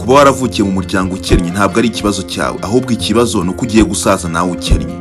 kuba waravukiye mu muryango ukennye ntabwo ari ikibazo cyawe, ahubwo ikibazo ni uko ugiye gusaza nawe ukennye.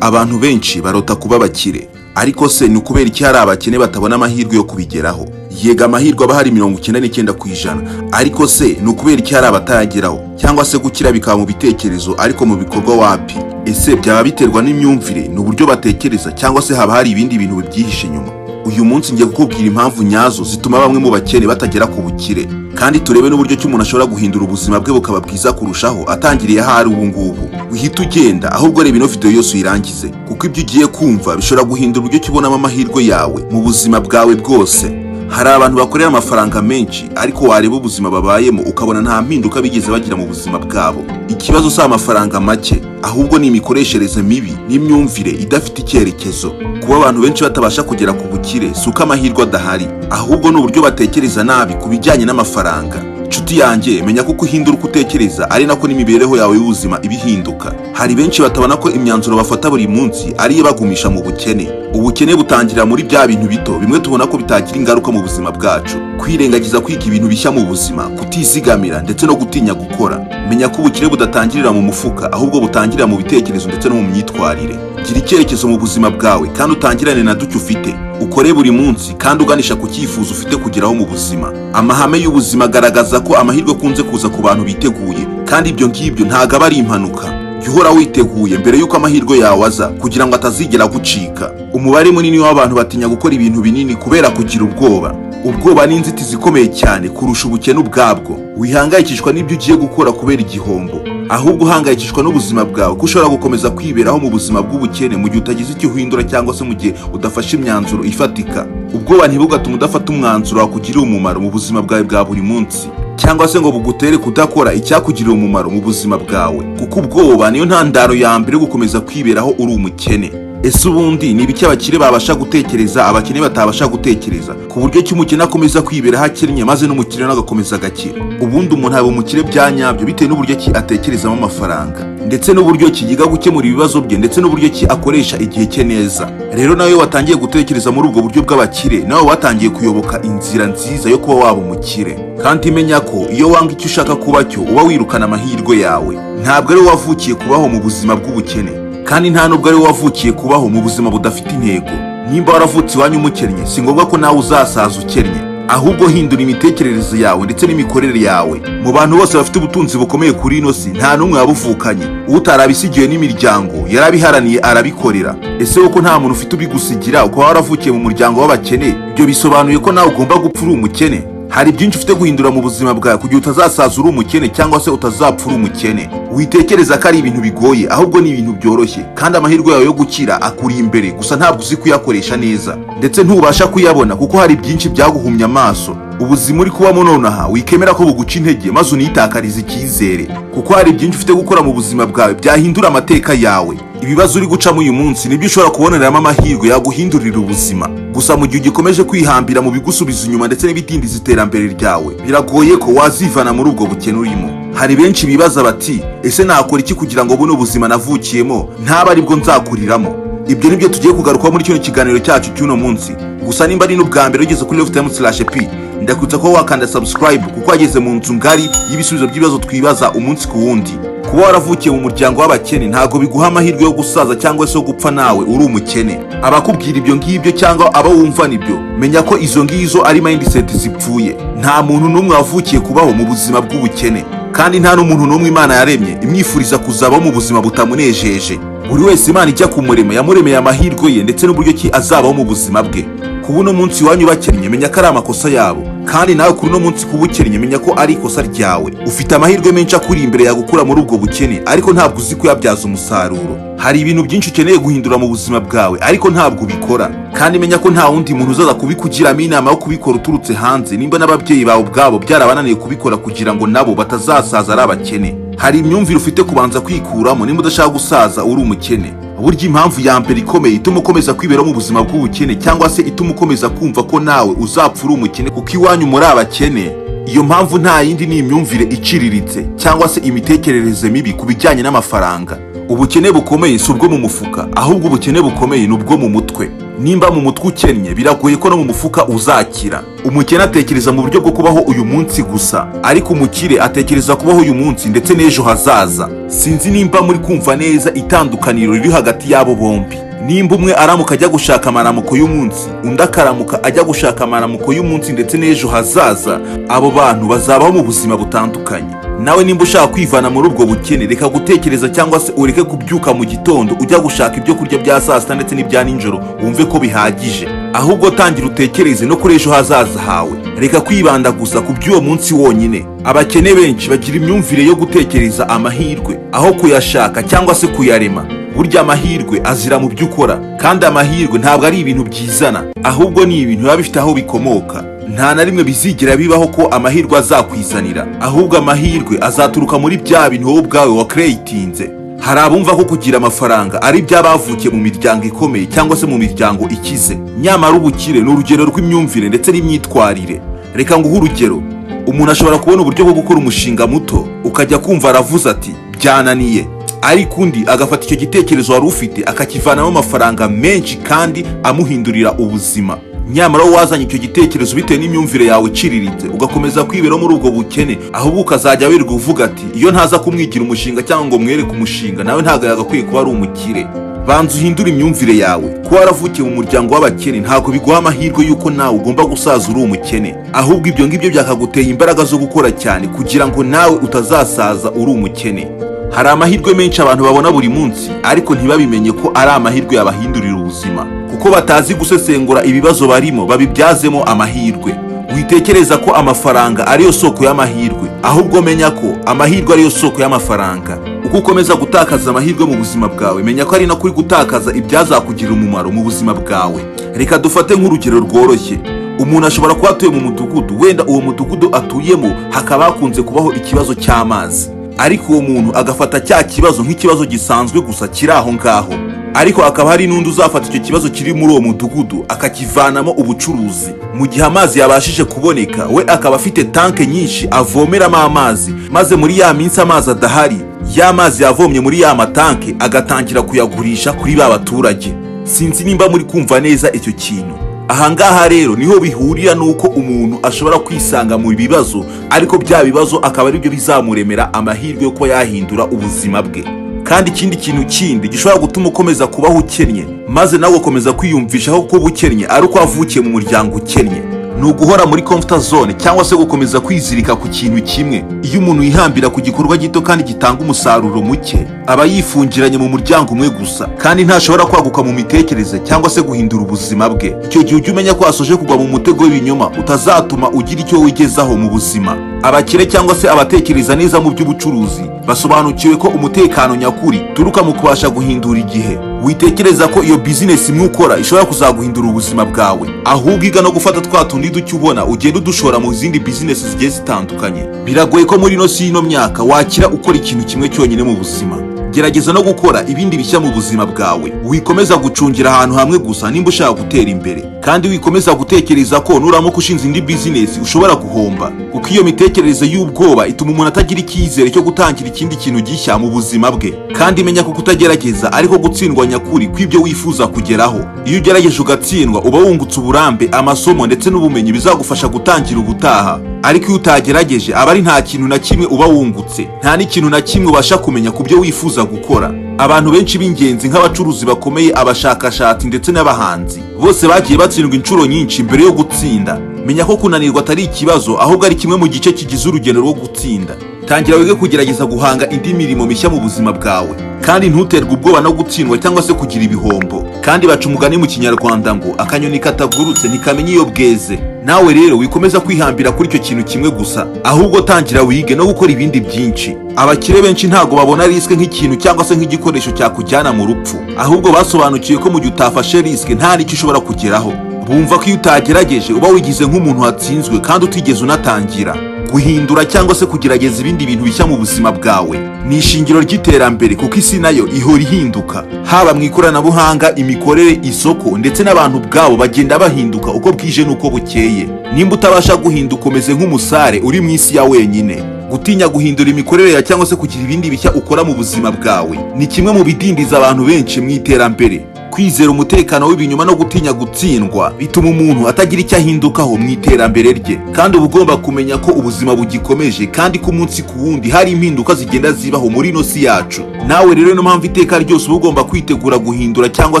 Abantu benshi barota kuba abakire, ariko se ni ukubera iki hari abakene batabona amahirwe yo kubigeraho? Yega amahirwe aba hari 99%, ariko se ni ukubera iki hari abatayageraho? Cyangwa se gukira bikaba mu bitekerezo ariko mu bikorwa wapi? Ese byaba biterwa n'imyumvire, n'uburyo batekereza, cyangwa se haba hari ibindi bintu bibyihishe inyuma? Uyu munsi ngiye kukubwira impamvu nyazo zituma bamwe mu bakene batagera ku bukire, kandi turebe n'uburyo ki umuntu ashobora guhindura ubuzima bwe bukaba bwiza kurushaho atangiriye ahari ubu ngubu. Uhita ugenda, ahubwo reba ino video yose uyirangize, kuko ibyo ugiye kumva bishobora guhindura uburyo kibonamo amahirwe yawe mu buzima bwawe bwose. Hari abantu bakorera amafaranga menshi, ariko wareba ubuzima babayemo ukabona nta mpinduka bigeze bagira mu buzima bwabo. Ikibazo si amafaranga make, ahubwo ni imikoreshereze mibi n'imyumvire idafite icyerekezo. Kuba abantu benshi batabasha kugera ku bukire si uko amahirwe adahari, ahubwo ni uburyo batekereza nabi ku bijyanye n'amafaranga. Nshuti yanjye, menya ko uhindura uko utekereza ari nako n'imibereho yawe y'ubuzima ibihinduka. Hari benshi batabona ko imyanzuro bafata buri munsi ari iyo bagumisha mu bukene. Ubukene butangirira muri bya bintu bito bimwe tubona ko bitagira ingaruka mu buzima bwacu: kwirengagiza kwiga ibintu bishya mu buzima, kutizigamira ndetse no gutinya gukora. Menya ko ubukire budatangirira mu mufuka, ahubwo butangirira mu bitekerezo ndetse no mu myitwarire. Gira icyerekezo mu buzima bwawe kandi utangirane na duke ufite. Ukore buri munsi kandi uganisha ku cyifuzo ufite kugeraho mu buzima. Amahame y'ubuzima agaragaza ko amahirwe akunze kuza ku bantu biteguye, kandi ibyo ngibyo ntago aba ari impanuka. Uhora witeguye mbere yuko amahirwe yawe aza, kugira ngo atazigera gucika. Umubare munini w'abantu batinya gukora ibintu binini kubera kugira ubwoba. Ubwoba ni inzitizi ikomeye cyane kurusha ubukene ubwabwo. Wihangayikishwa n'ibyo ugiye gukora kubera igihombo, ahubwo uhangayikishwa n'ubuzima bwawe, ko ushobora gukomeza kwiberaho mu buzima bw'ubukene mu gihe utagize icyo uhindura, cyangwa se mu gihe udafashe imyanzuro ifatika. Ubwoba ntibugatuma udafata umwanzuro wakugirira umumaro mu buzima bwawe bwa buri munsi, cyangwa se ngo bugutere kudakora icyakugirira umumaro mu buzima bwawe, kuko ubwoba niyo ntandaro ya mbere yo gukomeza kwiberaho uri umukene. Ese ubundi ni ibiki abakire babasha gutekereza abakene batabasha gutekereza, ku buryo ki umukene akomeza kwiberaho akennye maze n'umukire agakomeza agakira? Ubundi umuntu aba umukire bya nyabyo bitewe n'uburyo ki atekerezamo amafaranga, ndetse n'uburyo ki yiga gukemura ibibazo bye, ndetse n'uburyo ki akoresha igihe cye neza. Rero nawe watangiye gutekereza muri ubwo buryo bw'abakire, nawe watangiye kuyoboka inzira nziza yo kuba waba umukire. Kandi menya ko iyo wanga icyo ushaka kuba cyo uba wirukana amahirwe yawe. Ntabwo ari wavukiye kubaho mu buzima bw'ubukene, kandi nta nubwo ari wavukiye kubaho mu buzima budafite intego. Nimba waravutse iwanyu umukennye, si ngombwa ko nawe uzasaza ukennye, ahubwo hindura imitekerereze yawe ndetse n'imikorere yawe. Mu bantu bose bafite ubutunzi bukomeye kuri ino si, nta n'umwe wabuvukanye. Utarabisigiwe n'imiryango yarabiharaniye arabikorera. Ese uko nta muntu ufite ubigusigira ukaba waravukiye mu muryango w'abakene, ibyo bisobanuye ko nawe ugomba gupfa uri umukene? Hari byinshi ufite guhindura mu buzima bwawe kugira utazasaza uri umukene, cyangwa se utazapfa uri umukene. Witekereza ko ari ibintu bigoye, ahubwo ni ibintu byoroshye, kandi amahirwe yawe yo gukira akuri imbere, gusa ntabwo uzi kuyakoresha neza, ndetse ntubasha kuyabona kuko hari byinshi byaguhumye amaso. Ubuzima uri kubamo nonaha wikemera ko buguca intege maze unitakariza icyizere, kuko hari byinshi ufite gukora mu buzima bwawe byahindura amateka yawe. Ibibazo uri gucamo uyu munsi nibyo ushobora kuboneramo amahirwe yaguhindurira ubuzima. Gusa mu gihe ugikomeje kwihambira mu bigusubiza inyuma ndetse n'ibidindiza iterambere ryawe, biragoye ko wazivana muri ubwo bukene urimo. Hari benshi bibaza bati, ese nakora iki kugira ngo buno ubuzima navukiyemo ntaba aribwo nzakuriramo? Ibyo nibyo tugiye kugarukaho muri kino kiganiro cyacu cy'uno munsi. Gusa nimba ari n'ubwa mbere ugeze kuri lifetime/p, ndakwitsa ko wakanda subscribe, kuko wageze mu nzu ngari y'ibisubizo by'ibibazo twibaza umunsi ku wundi. Kuba waravukiye mu muryango w'abakene ntago biguha amahirwe yo gusaza cyangwa se yo gupfa nawe uri umukene. Abakubwira ibyo ngibyo cyangwa aba wumva nibyo, menya ko izo ngizo ari mindset zipfuye. Nta muntu n'umwe wavukiye kubaho mu buzima bw'ubukene, kandi nta n'umuntu n'umwe Imana yaremye imwifuriza kuzabaho mu buzima butamunejeje. Buri wese Imana ijya kumurema yamuremeye amahirwe ye ndetse n'uburyo ki azabaho mu buzima bwe. Kuba uno munsi iwanyu bakennye, menya ko ari amakosa yabo, kandi nawe kuri uno munsi kuba ukennye menya ko ari ikosa ryawe. Ufite amahirwe menshi akuri imbere yagukura muri ubwo bukene, ariko ntabwo uzi kuyabyaza umusaruro. Hari ibintu byinshi ukeneye guhindura mu buzima bwawe, ariko ntabwo ubikora. Kandi menya ko nta wundi muntu uzaza kubikugiramo inama yo kubikora uturutse hanze, nimba n'ababyeyi bawe ubwabo byarabananiye kubikora kugira ngo nabo batazasaza ari abakene. Hari imyumvire ufite kubanza kwikuramo nimba udashaka gusaza uri umukene. Burya impamvu ya mbere ikomeye ituma ukomeza kwibera mu buzima bw'ubukene, cyangwa se ituma ukomeza kumva ko nawe uzapfa uri umukene kuko iwanyu muri abakene, iyo mpamvu nta yindi ni imyumvire iciriritse cyangwa se imitekerereze mibi ku bijyanye n'amafaranga. ubukene bukomeye si ubwo mu mufuka, ahubwo ubukene bukomeye ni ubwo mu mutwe. Nimba mu mutwe ukennye, biragoye ko no mu mufuka uzakira. Umukene atekereza mu buryo bwo kubaho uyu munsi gusa, ariko umukire atekereza kubaho uyu munsi ndetse n'ejo hazaza. Sinzi nimba muri kumva neza itandukaniro riri hagati y'abo bombi. Nimba umwe aramuka ajya gushaka amaramuko y'umunsi, undi akaramuka ajya gushaka amaramuko y'umunsi ndetse n'ejo hazaza, abo bantu bazabaho mu buzima butandukanye. Nawe nimba ushaka kwivana muri ubwo bukene, reka gutekereza cyangwa se ureke kubyuka mu gitondo ujya gushaka ibyo kurya bya saa sita ndetse n'ibya nijoro wumve ko bihagije. Ahubwo tangira utekereze no kuri ejo hazaza hawe. Reka kwibanda gusa ku by'uwo munsi wonyine. Abakene benshi bagira imyumvire yo gutekereza amahirwe aho kuyashaka cyangwa se kuyarema. Burya amahirwe azira mu byo ukora, kandi amahirwe ntabwo ari ibintu byizana, ahubwo ni ibintu biba bifite aho bikomoka. Nta na rimwe bizigira bibaho ko amahirwe azakwizanira, ahubwo amahirwe azaturuka muri bya bintu wowe ubwawe wakereyitinze. Hari abumva ko kugira amafaranga ari iby'abavukiye mu miryango ikomeye cyangwa se mu miryango ikize. Nyamara ubukire ni urugero rw'imyumvire ndetse n'imyitwarire. Reka nguhe urugero. Umuntu ashobora kubona uburyo bwo gukora umushinga muto, ukajya kumva aravuze ati byananiye, ariko undi agafata icyo gitekerezo wari ufite akakivanamo amafaranga menshi kandi amuhindurira ubuzima. Nyamara wazanye icyo gitekerezo bitewe n'imyumvire yawe iciriritse, ugakomeza kwibera muri ubwo bukene, ahubwo ukazajya wirirwa uvuga ati iyo ntaza kumwigira umushinga cyangwa ngo mwereke umushinga, nawe ntabwo yagakwiye kuba ari umukire. Banza uhindure imyumvire yawe. Kuba waravukiye mu muryango w'abakene ntabwo biguha amahirwe y'uko nawe ugomba gusaza uri umukene, ahubwo ibyo ngibyo byakaguteye imbaraga zo gukora cyane kugira ngo nawe utazasaza uri umukene. Hari amahirwe menshi abantu babona buri munsi, ariko ntibabimenye ko ari amahirwe yabahindurira ubuzima, kuko batazi gusesengura ibibazo barimo babibyazemo amahirwe. Witekereza ko amafaranga ariyo soko y'amahirwe, ahubwo menya ko amahirwe ariyo soko y'amafaranga. Uko ukomeza gutakaza amahirwe mu buzima bwawe, menya ko ari no kuri gutakaza ibyazakugirira umumaro mu buzima bwawe. Reka dufate nk'urugero rworoshye. Umuntu ashobora kuba atuye mu mudugudu, wenda uwo mudugudu atuyemo hakaba hakunze kubaho ikibazo cy'amazi, ariko uwo muntu agafata cya kibazo nk'ikibazo gisanzwe gusa kiri aho ngaho. Ariko akaba hari n'undi uzafata icyo kibazo kiri muri uwo mudugudu akakivanamo ubucuruzi. Mu gihe amazi yabashije kuboneka, we akaba afite tanke nyinshi avomeramo amazi, maze muri ya minsi amazi adahari, ya mazi yavomye muri ya matanke agatangira kuyagurisha kuri ba baturage. Sinzi nimba muri kumva neza icyo kintu. Ahangaha rero niho bihurira nuko umuntu ashobora kwisanga mu bibazo, ariko bya bibazo akaba ari byo bizamuremera amahirwe yo kuba yahindura ubuzima bwe. Kandi ikindi kintu kindi gishobora gutuma ukomeza kubaho ukennye, maze nawe ukomeza kwiyumvishaho ko ukennye ari uko wavukiye mu muryango ukennye, ni uguhora muri comfort zone cyangwa se gukomeza kwizirika ku kintu kimwe. Iyo umuntu yihambira ku gikorwa gito kandi gitanga umusaruro muke, aba yifungiranye mu muryango umwe gusa, kandi ntashobora kwaguka mu mitekerereze cyangwa se guhindura ubuzima bwe. Icyo gihe ujye umenya ko asoje kugwa mu mutego w'ibinyoma utazatuma ugira icyo wigezaho mu buzima. Abakire cyangwa se abatekereza neza mu by'ubucuruzi basobanukiwe ko umutekano nyakuri turuka mu kubasha guhindura igihe. Witekereza ko iyo business imwe ukora ishobora kuzaguhindura ubuzima bwawe, ahubwo iga no gufata twa tundi duke ubona ugenda udushora mu zindi business zigiye zitandukanye. Biragoye ko muri ino myaka wakira ukora ikintu kimwe cyonyine mu buzima. Gerageza no gukora ibindi bishya mu buzima bwawe. Wikomeza gucungira ahantu hamwe gusa nimba ushaka gutera imbere, kandi wikomeza gutekereza ko nuramuka ushinze indi business ushobora guhomba, kuko iyo mitekerereze y'ubwoba ituma umuntu atagira icyizere cyo gutangira ikindi kintu gishya mu buzima bwe. Kandi menya ko kutagerageza ariko gutsindwa nyakuri kw'ibyo wifuza kugeraho. Iyo ugerageje ugatsindwa uba wungutse uburambe, amasomo ndetse n'ubumenyi bizagufasha gutangira ubutaha. Ariko iyo utagerageje aba ari nta kintu na kimwe uba wungutse, nta n'ikintu na kimwe ubasha kumenya ku byo wifuza gukora. Abantu benshi b'ingenzi nk'abacuruzi bakomeye, abashakashatsi ndetse n'abahanzi, bose bagiye batsindwa inshuro nyinshi mbere yo gutsinda. Menya ko kunanirwa atari ikibazo, ahubwo ari kimwe mu gice kigize urugendo rwo gutsinda. Tangira wige kugerageza guhanga indi mirimo mishya mu buzima bwawe, kandi ntuterwe ubwoba no gutsindwa cyangwa se kugira ibihombo. Kandi baca umugani mu Kinyarwanda ngo akanyoni katagurutse ntikamenya iyo bweze. Nawe rero wikomeza kwihambira kuri icyo kintu kimwe gusa, ahubwo tangira wige no gukora ibindi byinshi. Abakire benshi ntago babona riske nk'ikintu cyangwa se nk'igikoresho cyakujyana mu rupfu, ahubwo basobanukiye ko mu gihe utafashe riske nta n'icyo ushobora kugeraho. Bumva ko iyo utagerageje uba wigize nk'umuntu watsinzwe kandi utigeze unatangira. Guhindura cyangwa se kugerageza ibindi bintu bishya mu buzima bwawe ni ishingiro ry'iterambere, kuko isi nayo ihora ihinduka. Haba mu ikoranabuhanga, imikorere, isoko ndetse n'abantu ubwabo bagenda bahinduka uko bwije n'uko bukeye. Nimba utabasha guhinduka umeze nk'umusare uri mu isi ya wenyine. gutinya guhindura imikorere ya cyangwa se kugira ibindi bishya ukora mu buzima bwawe ni kimwe mu bidindiza abantu benshi mu iterambere. Kwizera umutekano w'ibinyuma no gutinya gutsindwa bituma umuntu atagira icyo ahindukaho mu iterambere rye, kandi uba ugomba kumenya ko ubuzima bugikomeje kandi ko umunsi ku wundi hari impinduka zigenda zibaho muri ino si yacu. Nawe rero niyo mpamvu iteka ryose uba ugomba kwitegura guhindura cyangwa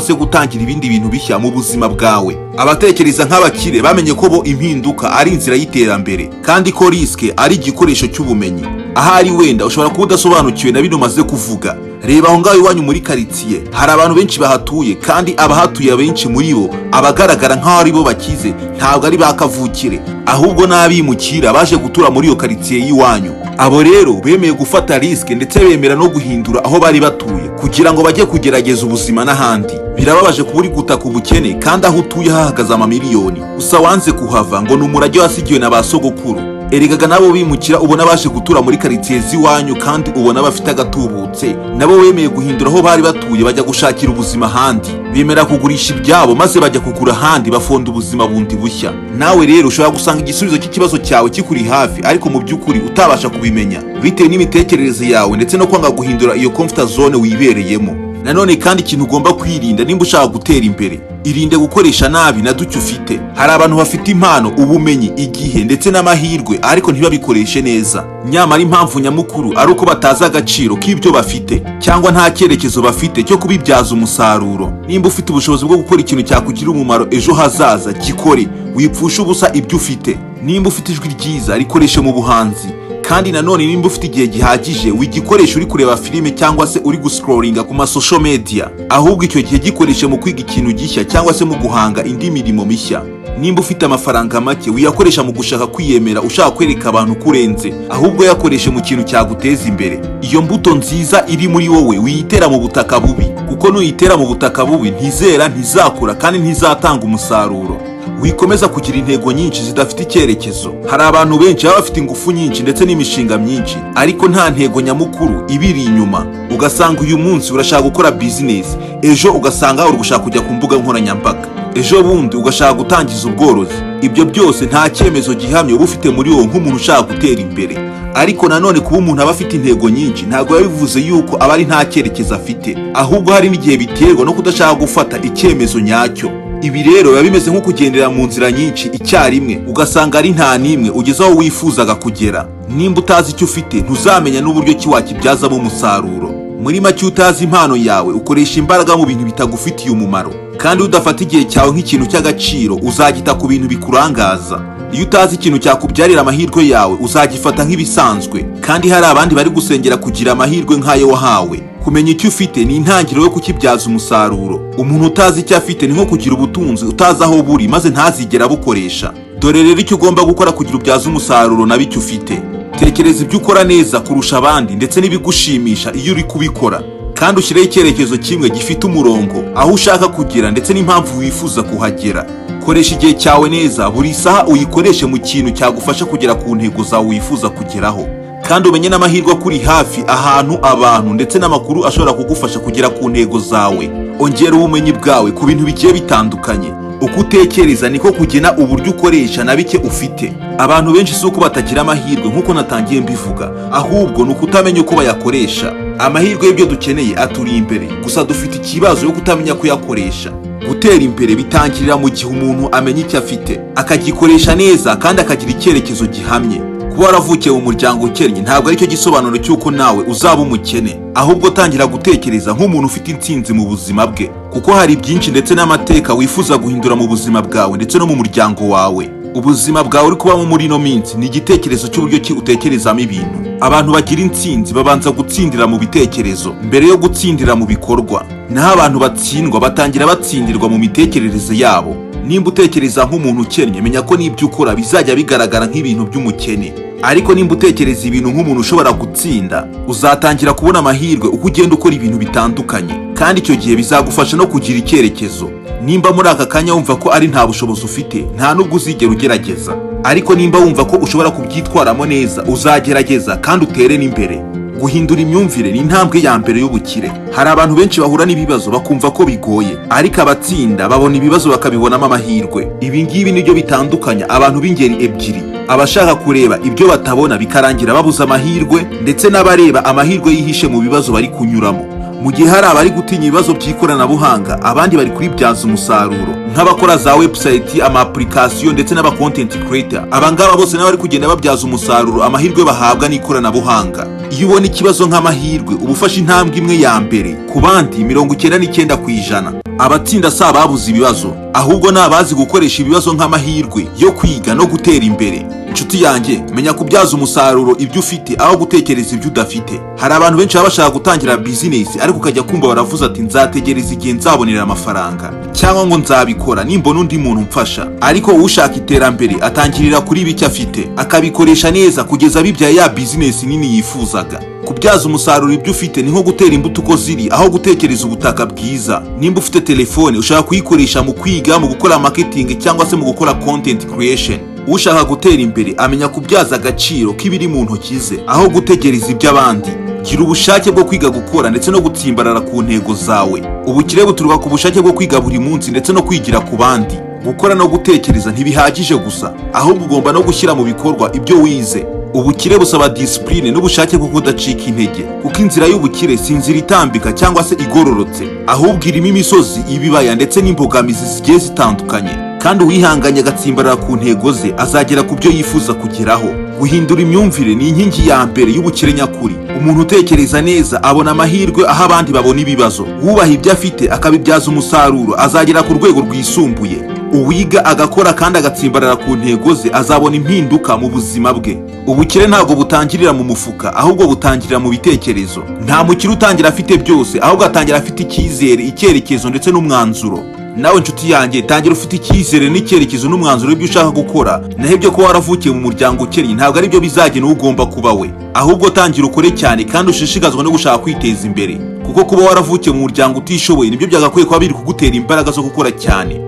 se gutangira ibindi bintu bishya mu buzima bwawe. Abatekereza nk'abakire bamenye ko bo impinduka ari inzira y'iterambere kandi ko risike ari igikoresho cy'ubumenyi. Ahari wenda ushobora kuba udasobanukiwe na bino maze kuvuga. Reba aho ngaho iwanyu muri karitsiye hari abantu benshi bahatuye, kandi abahatuye benshi muri bo abagaragara nk'aho ari bo bakize ntabwo ari ba kavukire, ahubwo n'abimukira baje gutura muri iyo karitsiye y'iwanyu. Abo rero bemeye gufata risike ndetse bemera no guhindura aho bari batuye kugira ngo bajye kugerageza ubuzima n'ahandi. Birababaje kuba uri gutaka ubukene kandi aho utuye hahagaze amamiliyoni, gusa wanze kuhava ngo ni umurage wasigiwe na ba sogokuru. Erega nabo bimukira ubona baje gutura muri karitsiye z'iwanyu kandi ubona bafite agatubutse, nabo bemeye guhindura aho bari batuye bajya gushakira ubuzima ahandi. Bemera kugurisha ibyabo maze bajya kugura ahandi, bafonda ubuzima bundi bushya. Nawe rero ushobora gusanga igisubizo cy'ikibazo cyawe kikuri hafi, ariko mu by'ukuri utabasha kubimenya bitewe n'imitekerereze yawe ndetse no kwanga guhindura iyo comfort zone wibereyemo. Nanone kandi ikintu ugomba kwirinda nimba ushaka gutera imbere, irinde gukoresha nabi na duke ufite. Hari abantu bafite impano, ubumenyi, igihe ndetse n'amahirwe ariko ntibabikoreshe neza. Nyamara impamvu nyamukuru ari uko batazi agaciro k'ibyo bafite cyangwa nta cyerekezo bafite cyo kubibyaza umusaruro. Nimba ufite ubushobozi bwo gukora ikintu cyakugira umumaro ejo hazaza, gikore, wipfusha ubusa ibyo ufite. Nimba ufite ijwi ryiza, rikoreshe mu buhanzi. Kandi nanone nimba ufite igihe gihagije, wigikoresha uri kureba filime cyangwa se uri guscrollinga ku social media, ahubwo icyo gihe gikoreshe mu kwiga ikintu gishya cyangwa se mu guhanga indi mirimo mishya. Nimba ufite amafaranga make, wiyakoresha mu gushaka kwiyemera ushaka kwereka abantu kurenze, ahubwo yakoreshe mu kintu cyaguteza imbere. Iyo mbuto nziza iri muri wowe wiyitera mu butaka bubi, kuko nuyitera mu butaka bubi ntizera, ntizakura kandi ntizatanga umusaruro. Wikomeza kugira intego nyinshi zidafite icyerekezo. Hari abantu benshi baba bafite ingufu nyinshi ndetse n'imishinga myinshi, ariko nta ntego nyamukuru ibiri inyuma. Ugasanga uyu munsi urashaka gukora business, ejo ugasanga uri gushaka kujya ku mbuga nkoranyambaga, ejo bundi ugashaka gutangiza ubworozi. Ibyo byose nta cyemezo gihamye uba ufite muri wowe nk'umuntu ushaka gutera imbere. Ariko nanone kuba umuntu aba afite intego nyinshi ntabwo bivuze yuko aba ari nta cyerekezo afite, ahubwo hari n'igihe biterwa no kudashaka gufata icyemezo nyacyo. Ibi rero biba bimeze nko kugendera mu nzira nyinshi icyarimwe, ugasanga ari nta n'imwe ugeze aho wifuzaga kugera. Nimba utazi icyo ufite, ntuzamenya n'uburyo ki wakibyazamo umusaruro. Muri make utazi impano yawe, ukoresha imbaraga mu bintu bitagufitiye umumaro, kandi udafata igihe cyawe nk'ikintu cy'agaciro, uzagita ku bintu bikurangaza. Iyo utazi ikintu cyakubyarira amahirwe yawe, uzagifata nk'ibisanzwe, kandi hari abandi bari gusengera kugira amahirwe nk'ayo wahawe. Kumenya icyo ufite ni intangiriro yo kukibyaza umusaruro. Umuntu utazi icyo afite ni nko kugira ubutunzi utazi aho buri maze ntazigera bukoresha. Dore rero icyo ugomba gukora kugira ubyaza umusaruro na bicyo ufite. Tekereza ibyo ukora neza kurusha abandi ndetse n'ibigushimisha iyo uri kubikora, kandi ushyireho icyerekezo kimwe gifite umurongo aho ushaka kugera ndetse n'impamvu wifuza kuhagera. Koresha igihe cyawe neza, buri saha uyikoreshe mu kintu cyagufasha kugera ku ntego zawe wifuza kugeraho, kandi umenye n'amahirwe kuri hafi, ahantu, abantu ndetse n'amakuru ashobora kugufasha kugera ku ntego zawe. Ongera ubumenyi bwawe ku bintu bigiye bitandukanye. Uko utekereza niko kugena uburyo ukoresha na bike ufite. Abantu benshi si uko batagira amahirwe nk'uko natangiye mbivuga, ahubwo ni ukutamenya uko bayakoresha. Amahirwe y'ibyo dukeneye aturi imbere, gusa dufite ikibazo yo kutamenya kuyakoresha. Gutera imbere bitangirira mu gihe umuntu amenya icyo afite, akagikoresha neza kandi akagira icyerekezo gihamye. Kuba waravukiye mu muryango ukennye ntabwo ari cyo gisobanuro cy'uko nawe uzaba umukene, ahubwo tangira gutekereza nk'umuntu ufite intsinzi mu buzima bwe, kuko hari byinshi ndetse n'amateka wifuza guhindura mu buzima bwawe ndetse no mu muryango wawe. Ubuzima bwawe uri kubamo muri ino minsi ni igitekerezo cy'uburyo ki utekerezamo ibintu. Abantu bagira intsinzi babanza gutsindira mu bitekerezo mbere yo gutsindira mu bikorwa, naho abantu batsindwa batangira batsindirwa mu mitekerereze yabo. Nimba utekereza nk'umuntu ukennye, menya ko n'ibyo ukora bizajya bigaragara nk'ibintu by'umukene. Ariko nimba utekereza ibintu nk'umuntu ushobora gutsinda, uzatangira kubona amahirwe uko ugenda ukora ibintu bitandukanye, kandi icyo gihe bizagufasha no kugira icyerekezo. Nimba muri aka kanya wumva ko ari nta bushobozi ufite, nta nubwo uzigera ugerageza. Ariko nimba wumva ko ushobora kubyitwaramo neza, uzagerageza kandi utere n'imbere. Guhindura imyumvire ni intambwe ya mbere y'ubukire. Hari abantu benshi bahura n'ibibazo bakumva ko bigoye, ariko abatsinda babona ibibazo bakabibonamo amahirwe. Ibi ngibi nibyo bitandukanya abantu b'ingeri ebyiri. abashaka kureba ibyo batabona bikarangira babuze amahirwe, ndetse n'abareba amahirwe yihishe mu bibazo bari kunyuramo. Mu gihe hari abari gutinya ibibazo by'ikoranabuhanga, abandi bari kuribyaza umusaruro, nk'abakora za website, ama-application ndetse n'aba-content creator. Abangaba bose nabo bari kugenda babyaza umusaruro amahirwe bahabwa n'ikoranabuhanga. Iyo ubona ikibazo nk'amahirwe, uba ufashe intambwe imwe ya mbere ku bandi 99%. Abatsinda si ababuze ibibazo, ahubwo ni abazi gukoresha ibibazo nk'amahirwe yo kwiga no gutera imbere. Inshuti yanjye, menya kubyaza umusaruro ibyo ufite aho gutekereza ibyo udafite. Hari abantu benshi baba bashaka gutangira business, ariko ukajya kumva baravuze ati nzategereza igihe nzabonera amafaranga, cyangwa ngo nzabikora nimbona undi muntu mfasha. Ariko ushaka iterambere atangirira kuri bike afite, akabikoresha neza kugeza bibyaye ya business nini yifuzaga. Kubyaza umusaruro ibyo ufite ni nko gutera imbuto uko ziri aho gutekereza ubutaka bwiza. Nimba ufite telefone, ushaka kuyikoresha mu kwiga, mu gukora marketing cyangwa se mu gukora content creation. Ushaka gutera imbere amenya kubyaza agaciro k'ibiri mu ntoki ze aho gutegereza iby'abandi. Gira ubushake bwo kwiga gukora ndetse no gutsimbarara ku ntego zawe. Ubukire buturuka ku bushake bwo kwiga buri munsi ndetse no kwigira ku bandi. Gukora no gutekereza ntibihagije gusa, ahubwo ugomba no gushyira mu bikorwa ibyo wize. Ubukire busaba discipline n'ubushake bwo kudacika intege, kuko inzira y'ubukire si inzira itambika cyangwa se igororotse, ahubwo irimo imisozi, ibibaya ndetse n'imbogamizi zigiye zitandukanye. Kandi uwihanganye agatsimbarara ku ntego ze azagera ku byo yifuza kugeraho. Guhindura imyumvire ni inkingi ya mbere y'ubukire nyakuri. Umuntu utekereza neza abona amahirwe aho abandi babona ibibazo. Wubaha ibyo afite akabibyaza umusaruro azagera ku rwego rwisumbuye. Uwiga agakora kandi agatsimbarara ku ntego ze azabona impinduka mu buzima bwe. Ubukire ntabwo butangirira mu mufuka, ahubwo butangirira mu bitekerezo. Nta mukire utangira afite byose, ahubwo atangira afite icyizere, icyerekezo ndetse n'umwanzuro. Nawe nshuti yanjye, tangira ufite icyizere n'icyerekezo n'umwanzuro w'ibyo ushaka gukora. Naho ibyo ko waravukiye mu muryango ukennye ntabwo ari byo bizagena uwo ugomba kuba we, ahubwo tangira ukore cyane kandi ushishikazwa no gushaka kwiteza imbere, kuko kuba waravukiye mu muryango utishoboye nibyo byagakwiye kuba biri kugutera imbaraga zo gukora cyane.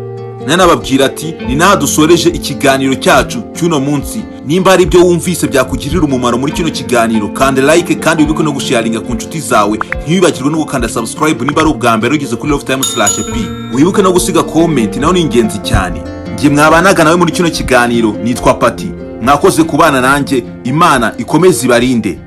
Nanababwira ati ni naha dusoreje ikiganiro cyacu cy'uno munsi. Nimba hari ibyo wumvise byakugirira umumaro muri kino kiganiro, kanda like kandi wibuke no gusharinga ku nshuti zawe. Ntibibagirwe no gukanda subscribe niba ari ubwa mbere ugeze kuri lifetime/p. Wibuke no gusiga comment, naho ni ingenzi cyane. Ngiye mwabanaga nawe muri kino kiganiro, nitwa Pati. Mwakoze kubana nanjye. Imana ikomeze ibarinde.